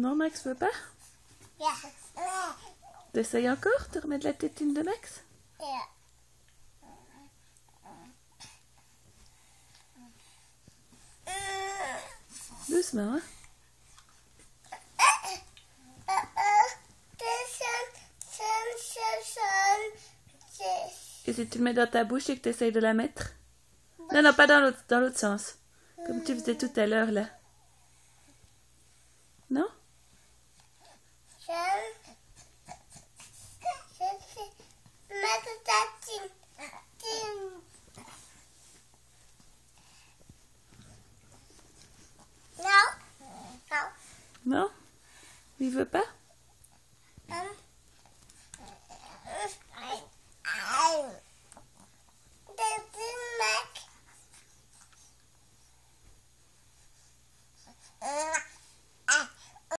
Non, Max veut pas? T'essayes encore de remettre la tétine de Max? Doucement, hein? Et si tu le mets dans ta bouche et que tu essayes de la mettre? Non, non, pas dans l'autre sens. Comme tu faisais tout à l'heure, là. Non?